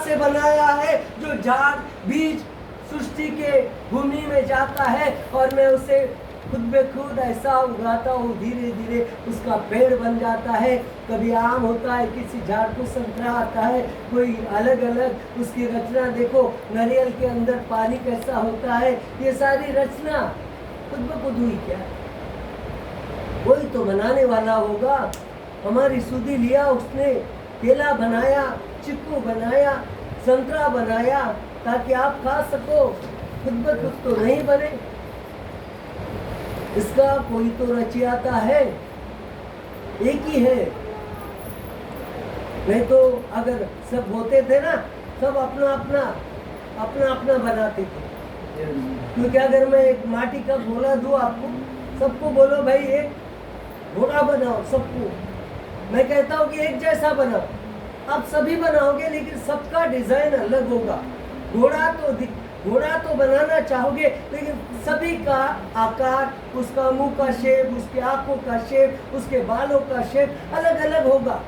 से बनाया है, जो झाड़ बीज सृष्टि के भूमि में जाता है और मैं उसे खुद में खुद ऐसा उगाता हूँ, धीरे धीरे उसका पेड़ बन जाता है। कभी आम होता है, किसी झाड़ को संतरा आता है, कोई अलग अलग उसकी रचना देखो। नारियल के अंदर पानी कैसा होता है, ये सारी रचना खुद ब खुद हुई क्या? कोई तो बनाने वाला होगा। हमारी सुधी लिया उसने, केला बनाया, चिक्कू बनाया, संतरा बनाया ताकि आप खा सको, खुद ब खुद तो नहीं बने। इसका कोई तो रचियाता है, एक ही है। नहीं तो अगर सब होते थे ना, सब अपना अपना बनाते थे। क्योंकि अगर मैं एक माटी का घोड़ा दूं आपको, सबको बोलो भाई एक घोड़ा बनाओ, सबको मैं कहता हूँ कि एक जैसा बनाओ, आप सभी बनाओगे लेकिन सबका डिजाइन अलग होगा। घोड़ा तो बनाना चाहोगे लेकिन सभी का आकार, उसका मुंह का शेप, उसके आंखों का शेप, उसके बालों का शेप अलग अलग होगा।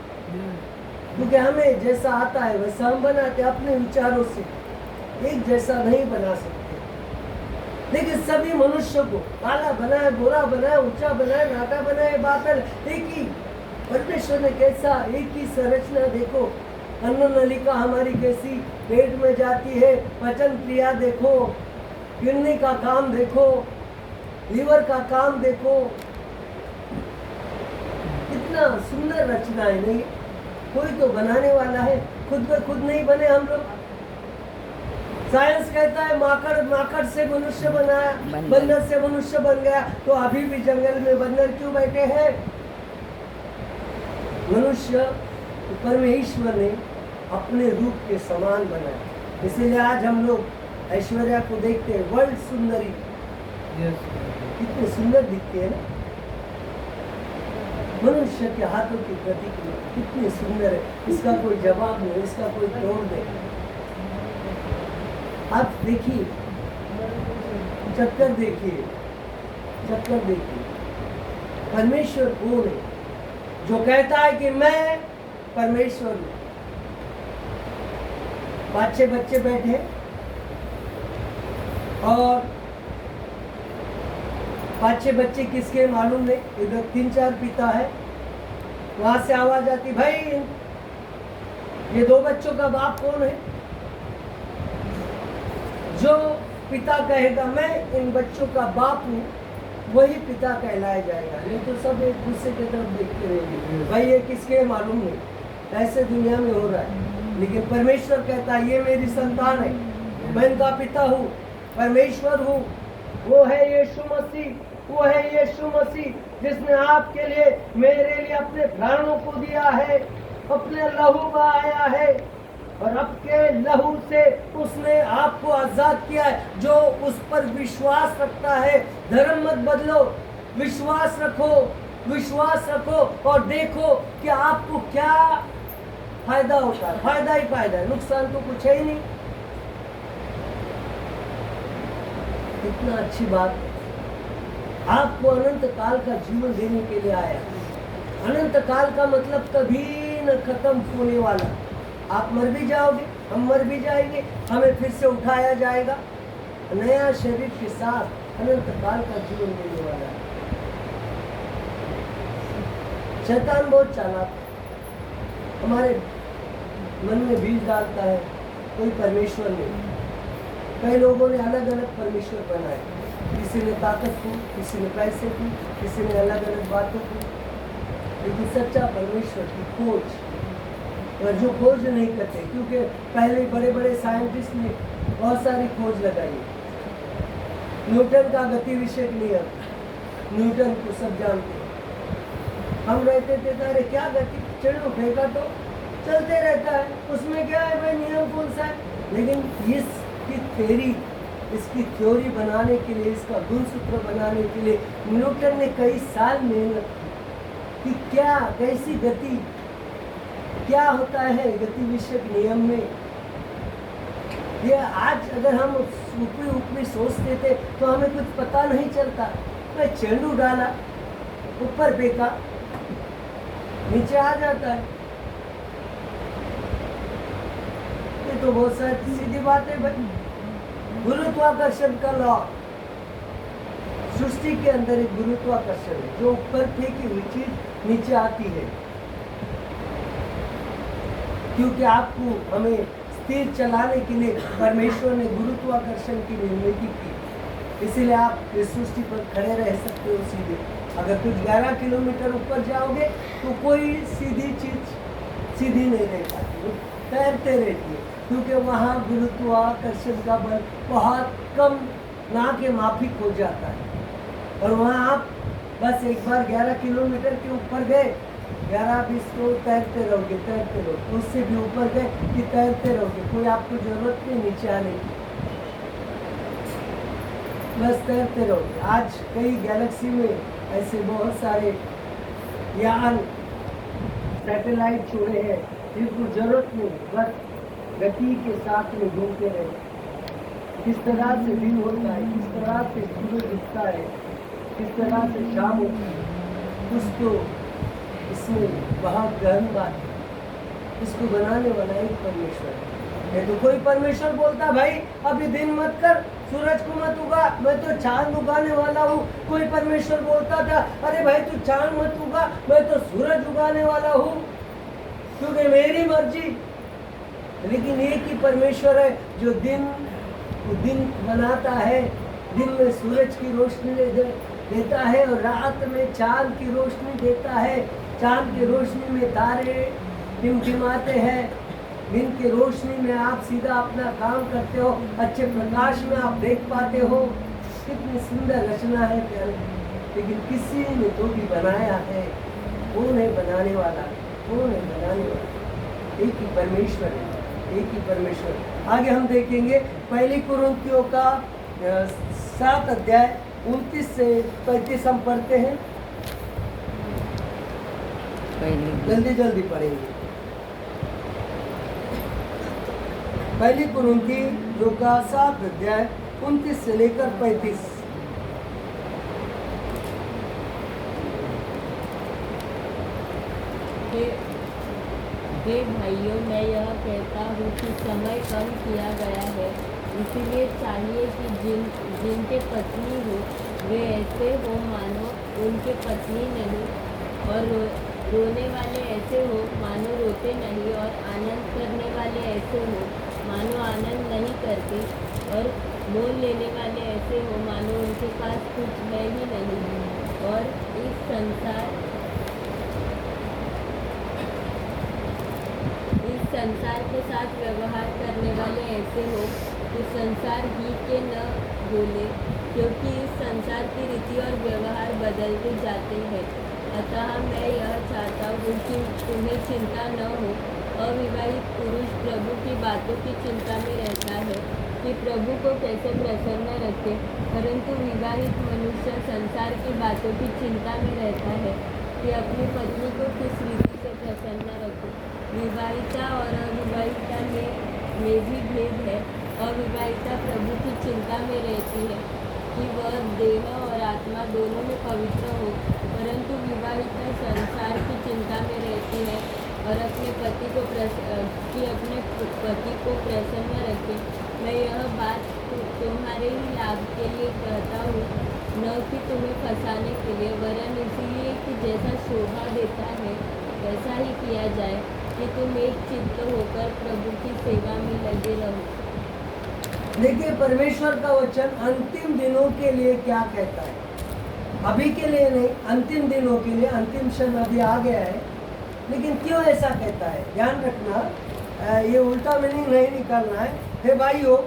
क्योंकि हमें जैसा आता है वैसा हम बनाते अपने विचारों से, एक जैसा नहीं बना सकते। लेकिन सभी मनुष्य को काला बनाए, गोरा बनाए, ऊंचा बनाए, नाटा बनाए, बादल एक ही। परमेश्वर ने कैसा एक ही संरचना देखो। अन्न नलिका हमारी कैसी पेट में जाती है, पचन क्रिया देखो, किडनी का काम देखो, लीवर का काम देखो, कितना सुंदर रचना है। नहीं, कोई तो बनाने वाला है, खुद ब खुद नहीं बने हम लोग। साइंस कहता है माकड़ से मनुष्य बनाया, बंदर से मनुष्य बन गया, तो अभी भी जंगल में बंदर क्यों बैठे हैं? मनुष्य परमेश्वर ने अपने रूप के समान बनाया। इसीलिए आज हम लोग ऐश्वर्या को देखते हैं, वर्ल्ड सुंदरी, कितने सुंदर दिखते हैं ना। मनुष्य के हाथों की प्रतिक्रिया कितनी सुंदर है, इसका कोई जवाब नहीं, इसका कोई तोड़ नहीं। आप देखिए, चक्कर देखिए, परमेश्वर कौन है जो कहता है कि मैं परमेश्वर हूं? 5-6 बच्चे बैठे और 5-6 बच्चे किसके मालूम नहीं, इधर 3-4 पिता है, वहां से आवाज आती, भाई ये 2 बच्चों का बाप कौन है? जो पिता कहेगा मैं इन बच्चों का बाप हूँ, वही पिता कहलाया जाएगा। नहीं तो सब एक दूसरे की तरफ देखते रहेंगे, भाई ये किसके मालूम नहीं। ऐसे दुनिया में हो रहा है। लेकिन परमेश्वर कहता है ये मेरी संतान है, मैं इनका पिता हूँ, परमेश्वर हूँ। वो है यीशु मसीह जिसने आपके लिए, मेरे लिए अपने प्राणों को दिया है, अपने लहू बहाया है, और आपके लहू से उसने आपको आजाद किया है। जो उस पर विश्वास रखता है, धर्म मत बदलो, विश्वास रखो और देखो कि आपको क्या फायदा होता है। फायदा ही फायदा है, नुकसान तो कुछ है ही नहीं। कितना अच्छी बात है। आपको अनंत काल का जीवन देने के लिए आया। अनंत काल का मतलब कभी न खत्म होने वाला। आप मर भी जाओगे, हम मर भी जाएंगे, हमें फिर से उठाया जाएगा नया शरीर के साथ। अनंत काल का जीवन देने वाला है। शैतान बहुत चालाक है, हमारे मन में बीज डालता है, कोई परमेश्वर नहीं। कई लोगों ने अलग अलग परमेश्वर बनाए, किसी ने ताकत को, किसी ने पैसे की, किसी ने अलग अलग बातों की। लेकिन सच्चा परमेश्वर की खोज, और जो खोज नहीं करते, क्योंकि पहले बड़े बड़े साइंटिस्ट ने बहुत सारी खोज लगाई। न्यूटन का गति विषयक नियम, न्यूटन को सब जानते हैं। हम रहते थे अरे क्या गति, चलो फेंका तो चलते रहता है, उसमें क्या है भाई, नियम कौन सा है। लेकिन इसकी थ्योरी बनाने के लिए, इसका गुणसूत्र बनाने के लिए न्यूटन ने कई साल मेहनत की कि क्या, कैसी गति, क्या होता है गति विषयक नियम में। ये आज अगर हम ऊपरी सोचते थे तो हमें कुछ पता नहीं चलता। मैं चेंडू डाला, ऊपर फेंका, नीचे आ जाता है। ये तो तो बहुत सारी सीधी बात है भाई। गुरुत्वाकर्षण का लॉ, सृष्टि के अंदर एक गुरुत्वाकर्षण है, जो ऊपर फेंकी हुई चीज नीचे आती है, क्योंकि आपको हमें स्थिर चलाने के लिए परमेश्वर ने गुरुत्वाकर्षण की निर्मित की, इसीलिए आप इस सृष्टि पर खड़े रह सकते हो सीधे। अगर कुछ 11 किलोमीटर ऊपर जाओगे तो कोई सीधी चीज सीधी नहीं रह पाती, वो तैरते रहती है, क्योंकि वहाँ गुरुत्वाकर्षण का बल बहुत कम, ना के माफिक हो जाता है। और वहाँ आप बस एक बार 11 किलोमीटर के ऊपर गए, 11-20 तो तैरते रहोगे, उससे भी ऊपर गए कि तैरते रहोगे, कोई आपको जरूरत नहीं नीचे आने की, बस तैरते रहोगे। आज कई गैलेक्सी में ऐसे बहुत सारे यान, सैटेलाइट छोड़े हैं जिनको जरूरत नहीं, बस गति के साथ में घूमते रहे। किस तरह से दिन होता है, किस तरह से सूरज उगता है, किस तरह से शाम होती है, कुछ तो इसमें बहुत गहन बात है। इसको बनाने वाला एक परमेश्वर है। तो कोई परमेश्वर बोलता भाई अभी दिन मत कर, सूरज को मत उगा, मैं तो चांद उगाने वाला हूँ। कोई परमेश्वर बोलता था अरे भाई तू चांद मत उगा, मैं तो सूरज उगाने वाला हूँ, क्योंकि मेरी मर्जी। लेकिन एक ही परमेश्वर है जो दिन बनाता है, दिन में सूरज की रोशनी देता है और रात में चांद की रोशनी देता है। चांद की रोशनी में तारे टिमटिमाते हैं, दिन की रोशनी में आप सीधा अपना काम करते हो, अच्छे प्रकाश में आप देख पाते हो। कितनी सुंदर रचना है प्यारे। लेकिन किसी ने तो भी बनाया है, कौन है बनाने वाला, कौन है बनाने वाला? एक ही परमेश्वर है, एक ही परमेश्वर। आगे हम देखेंगे पहली कुरिन्थियों का 7 अध्याय 29 से 35 हम पढ़ते हैं, जल्दी पढ़ेंगे। पहली कुरिन्थियों का 7 अध्याय 29 से लेकर 35। हे भाइयों, मैं यह कहता हूँ कि समय कम किया गया है, इसलिए चाहिए कि जिनके पत्नी हो वे ऐसे हो मानो उनके पत्नी नहीं, और रोने वाले ऐसे हो मानो रोते नहीं, और आनंद करने वाले ऐसे हो मानो आनंद नहीं करते, और मोल लेने वाले ऐसे हो मानो उनके पास कुछ है ही नहीं, और इस संसार के साथ व्यवहार करने वाले ऐसे हो कि संसार ही के न बोले, क्योंकि इस संसार की रीति और व्यवहार बदलते जाते हैं। अतः मैं यह चाहता हूँ कि तुम्हें चिंता न हो। अविवाहित पुरुष प्रभु की बातों की चिंता में रहता है कि प्रभु को कैसे प्रसन्न रखे, परंतु विवाहित मनुष्य संसार की बातों की चिंता में रहता है कि अपनी पत्नी को किस रीति से प्रसन्न रखे। विवाहिता और अविवाहिता में भी भेद है। अविवाहिता प्रभु की चिंता में रहती है कि वह देह और आत्मा दोनों में पवित्र हो, परंतु विवाहिता संसार की चिंता में रहती है और अपने पति को प्रसन्न रखे। मैं यह बात तुम्हारे ही लाभ के लिए कहता हूँ, न कि तुम्हें फंसाने के लिए, वरन इसलिए कि जैसा शोभा देता है वैसा ही किया जाए, कि तुम एक चित्त होकर प्रभु की सेवा में लगे रहो। देखिए परमेश्वर का वचन अंतिम दिनों के लिए क्या कहता है, अभी के लिए नहीं, अंतिम दिनों के लिए। अंतिम क्षण अभी आ गया है, लेकिन क्यों ऐसा कहता है ध्यान रखना, ये उल्टा मीनिंग नहीं निकालना है। हे भाइयों,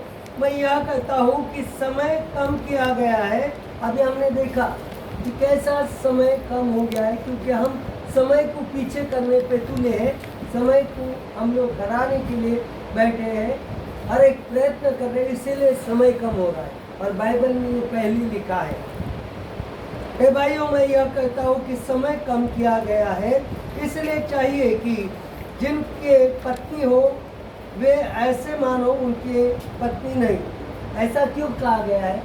मैं यह कहता हूँ कि समय कम किया गया है। अभी हमने देखा कि कैसा समय कम हो गया है, क्योंकि हम समय को पीछे करने पे तुले हैं, समय को हम लोग हराने के लिए बैठे हैं, हर एक प्रयत्न कर रहे हैं, इसीलिए समय कम हो रहा है। और बाइबल में ये पहले लिखा है। हे भाइयों, मैं यह कहता हूँ कि समय कम किया गया है, इसलिए चाहिए कि जिनके पत्नी हो वे ऐसे मानो उनके पत्नी नहीं। ऐसा क्यों कहा गया है?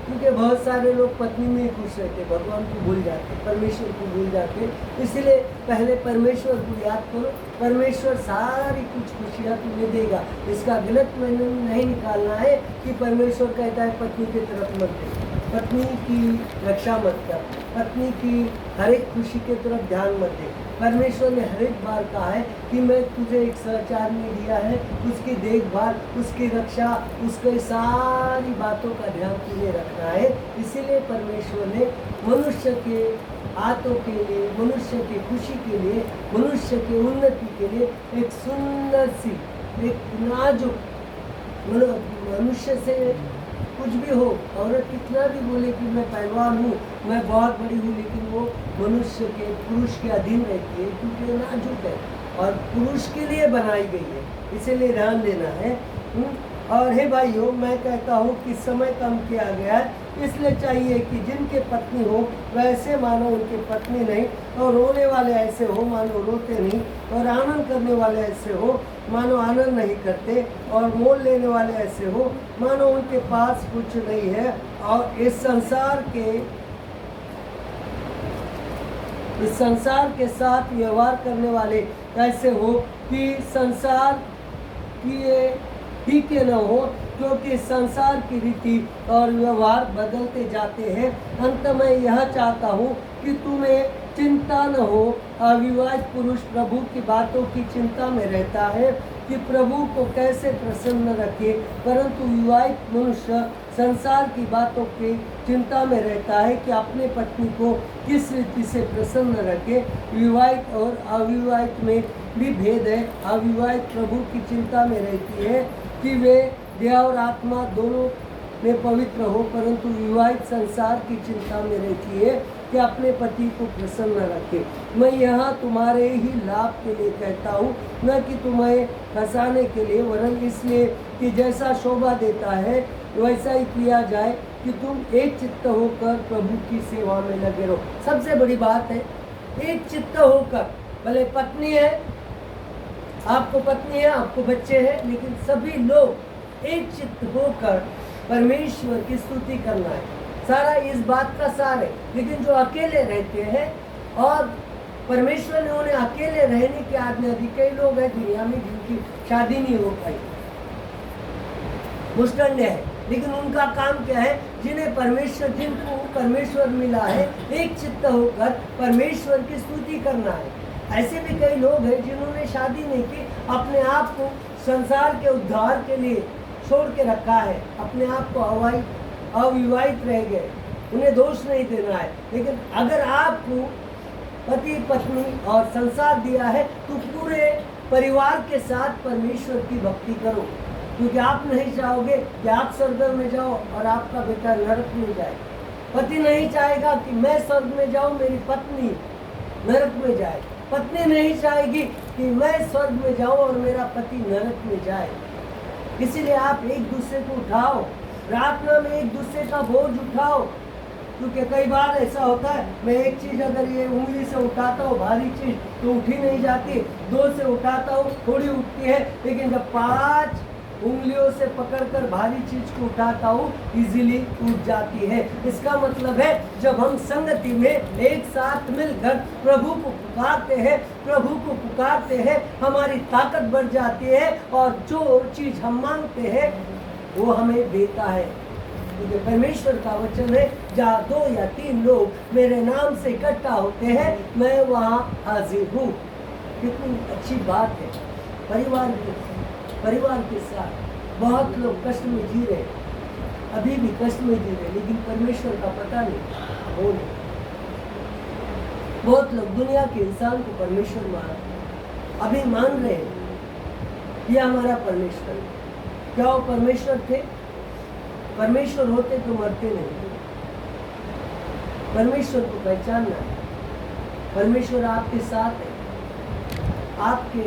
क्योंकि बहुत सारे लोग पत्नी में ही खुश रहते, भगवान को भूल जाते, परमेश्वर को भूल जाते। इसलिए पहले परमेश्वर को याद करो, परमेश्वर सारी कुछ खुशियाँ तुम्हें देगा। इसका गलत मैंने नहीं निकालना है कि परमेश्वर कहता है पत्नी की तरफ मत दे, पत्नी की रक्षा मत कर, पत्नी की हर एक खुशी के तरफ ध्यान मत दे। परमेश्वर ने हर एक बार कहा है कि मैं तुझे एक सहचार में दिया है, उसकी देखभाल, उसकी रक्षा, उसके सारी बातों का ध्यान तुझे रखना है। इसीलिए परमेश्वर ने मनुष्य के हाथों के लिए, मनुष्य की खुशी के लिए, मनुष्य की उन्नति के लिए एक सुंदर सी, एक नाजुक, मनुष्य से कुछ भी हो, औरत कितना भी बोले कि मैं पहलवान हूँ, मैं बहुत बड़ी हूँ, लेकिन वो मनुष्य के, पुरुष के अधीन रहती है, क्योंकि वो नाजुक है और पुरुष के लिए बनाई गई है। इसीलिए ध्यान देना है। और हे भाइयों, मैं कहता हूँ कि समय कम किया गया है, इसलिए चाहिए कि जिनके पत्नी हो वैसे मानो उनकी पत्नी नहीं, और रोने वाले ऐसे हो मानो रोते नहीं, और आनंद करने वाले ऐसे हो मानो आनंद नहीं करते, और मोल लेने वाले ऐसे हो मानो उनके पास कुछ नहीं है, और इस संसार के साथ व्यवहार करने वाले ऐसे हो कि संसार किए ही के न हो, क्योंकि संसार की रीति और व्यवहार बदलते जाते हैं। अंत में यह चाहता हूँ कि तुम्हें चिंता न हो। अविवाहित पुरुष प्रभु की बातों की चिंता में रहता है कि प्रभु को कैसे प्रसन्न रखे, परंतु विवाहित मनुष्य संसार की बातों की चिंता में रहता है कि अपने पत्नी को किस रीति से प्रसन्न रखे। विवाहित और अविवाहित में भी भेद है। अविवाहित प्रभु की चिंता में रहती है कि वे देह और आत्मा दोनों में पवित्र हो, परंतु विवाहित संसार की चिंता में रहती है कि अपने पति को प्रसन्न रखे। मैं यहाँ तुम्हारे ही लाभ के लिए कहता हूँ, न कि तुम्हें फंसाने के लिए, वरन इसलिए कि जैसा शोभा देता है वैसा ही किया जाए कि तुम एक चित्त होकर प्रभु की सेवा में लगे रहो। सबसे बड़ी बात है एक चित्त होकर, भले पत्नी है, आपको पत्नी है, आपको बच्चे हैं, लेकिन सभी लोग एक चित्त होकर परमेश्वर की स्तुति करना है। सारा इस बात का सार है। लेकिन जो अकेले रहते हैं और परमेश्वर ने उन्हें अकेले रहने की आज्ञा दी, कई लोग हैं दुनिया में जिनकी शादी नहीं हो पाई, मुस्टंड है, लेकिन उनका काम क्या है, जिनको परमेश्वर मिला है, एक चित्त होकर परमेश्वर की स्तुति करना है। ऐसे भी कई लोग हैं जिन्होंने शादी नहीं की, अपने आप को संसार के उद्धार के लिए छोड़ के रखा है, अपने आप को अविवाहित रह गए, उन्हें दोष नहीं देना है। लेकिन अगर आपको पति पत्नी और संसार दिया है तो पूरे परिवार के साथ परमेश्वर की भक्ति करो, क्योंकि आप नहीं चाहोगे कि आप स्वर्ग में जाओ और आपका बेटा नरक में जाए। पति नहीं चाहेगा कि मैं स्वर्ग में जाऊं, मेरी पत्नी नरक में जाए। पत्नी नहीं चाहेगी कि मैं स्वर्ग में जाऊं और मेरा पति नरक में जाए। इसीलिए आप एक दूसरे को उठाओ, प्रार्थना में एक दूसरे का बोझ उठाओ, क्योंकि कई बार ऐसा होता है, मैं एक चीज़ अगर ये उंगली से उठाता हूँ भारी चीज़ तो उठी नहीं जाती, 2 से उठाता हूँ थोड़ी उठती है, लेकिन जब 5 उंगलियों से पकड़कर भारी चीज को उठाता हूँ इजीली उठ जाती है। इसका मतलब है जब हम संगति में एक साथ मिलकर प्रभु को पुकारते हैं, हमारी ताकत बढ़ जाती है और जो चीज हम मांगते हैं वो हमें देता है। क्योंकि परमेश्वर का वचन है, जहाँ 2 या 3 लोग मेरे नाम से इकट्ठा होते हैं मैं वहाँ हाजिर हूँ। कितनी अच्छी बात है। परिवार के साथ बहुत लोग कष्ट में जी रहे, अभी भी कष्ट में जी रहे, लेकिन परमेश्वर का पता नहीं हो नहीं। बहुत लोग दुनिया के इंसान को परमेश्वर माना, अभी मान रहे हैं ये हमारा परमेश्वर है। क्या वो परमेश्वर थे? परमेश्वर होते तो मरते नहीं। परमेश्वर को पहचानना है। परमेश्वर आपके साथ है, आपके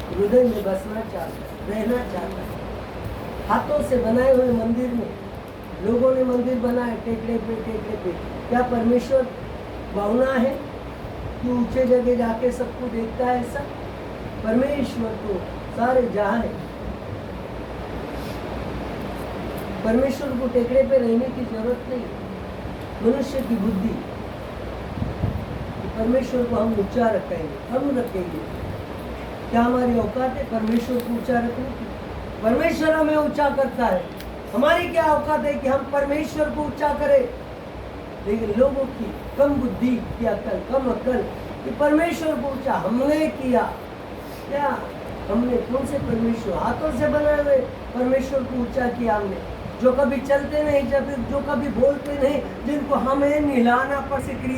हृदय में बसना चाहता है, रहना चाहता है। हाथों से बनाए हुए मंदिर में लोगों ने मंदिर बनाए टेकड़े पे, क्या परमेश्वर भावना है कि ऊंचे जगह जाके सबको देखता है? ऐसा परमेश्वर तो सारे जहां है। परमेश्वर को टेकड़े पे रहने की जरूरत नहीं। मनुष्य की बुद्धि, परमेश्वर को हम ऊंचा रखेंगे, हम रखेंगे। क्या हमारी औकात है परमेश्वर को ऊंचा रखने की? परमेश्वर हमें ऊंचा करता है, हमारी क्या औकात है कि हम परमेश्वर को ऊंचा करें? लेकिन लोगों की कम बुद्धि की अक्ल, कम अक्ल कि परमेश्वर को ऊंचा हमने किया। क्या हमने कौन से परमेश्वर, हाथों से बनाए हुए परमेश्वर को ऊंचा किया हमने, जो कभी चलते नहीं, जो कभी बोलते नहीं, जिनको हमें निलाना पर से क्रिया